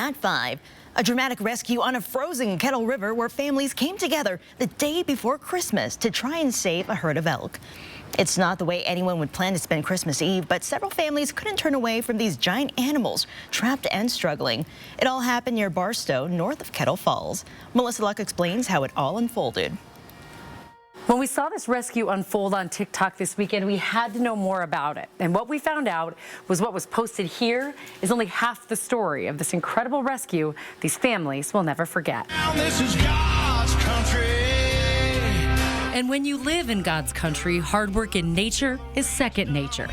at 5. A dramatic rescue on a frozen Kettle River where families came together the day before Christmas to try and save a herd of elk. It's not the way anyone would plan to spend Christmas Eve, but several families couldn't turn away from these giant animals, trapped and struggling. It all happened near Barstow, north of Kettle Falls. Melissa Luck explains how it all unfolded. When we saw this rescue unfold on TikTok this weekend, we had to know more about it. And what we found out was what was posted here is only half the story of this incredible rescue these families will never forget. This is God's country. And when you live in God's country, hard work in nature is second nature.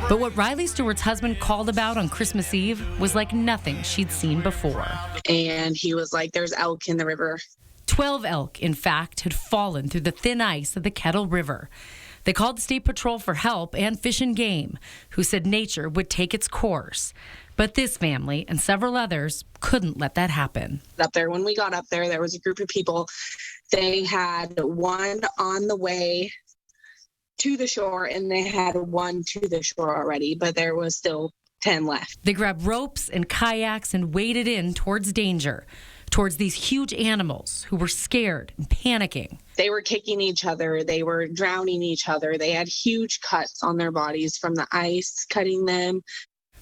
But what Rylee Stuart's husband called about on Christmas Eve was like nothing she'd seen before. And he was like, there's elk in the river. 12 elk, in fact, had fallen through the thin ice of the Kettle River. They called the State Patrol for help and Fish and Game, who said nature would take its course. But this family and several others couldn't let that happen. Up there, when we got up there, there was a group of people. They had one on the way to the shore, and they had one to the shore already, but there was still 10 left. They grabbed ropes and kayaks and waded in towards danger, towards these huge animals who were scared and panicking. They were kicking each other. They were drowning each other. They had huge cuts on their bodies from the ice cutting them.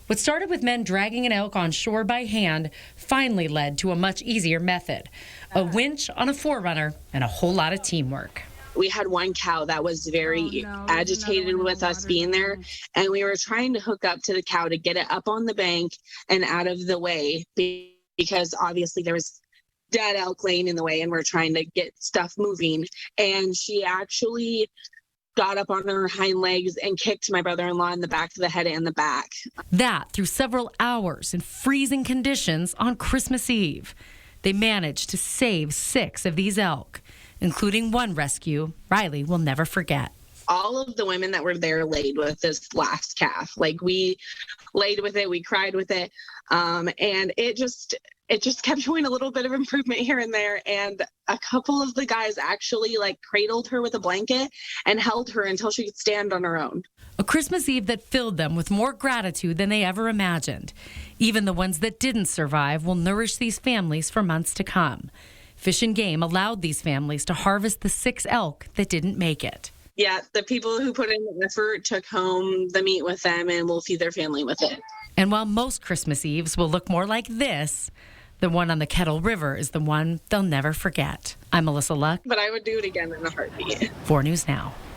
What started with men dragging an elk on shore by hand finally led to a much easier method: a winch on a forerunner and a whole lot of teamwork. We had one cow that was very agitated with us being there, and we were trying to hook up to the cow to get it up on the bank and out of the way, because obviously there was dead elk laying in the way and we're trying to get stuff moving. And she actually got up on her hind legs and kicked my brother-in-law in the back of the head and the back. That through several hours in freezing conditions on Christmas Eve. They managed to save 6 of these elk, including one rescue Rylee will never forget. All of the women that were there laid with this last calf. Like, we laid with it, we cried with it, and it just kept showing a little bit of improvement here and there. And a couple of the guys actually cradled her with a blanket and held her until she could stand on her own. A Christmas Eve that filled them with more gratitude than they ever imagined. Even the ones that didn't survive will nourish these families for months to come. Fish and Game allowed these families to harvest the 6 elk that didn't make it. Yeah, the people who put in the effort took home the meat with them and will feed their family with it. And while most Christmas Eves will look more like this, the one on the Kettle River is the one they'll never forget. I'm Melissa Luck. But I would do it again in a heartbeat. 4 News Now.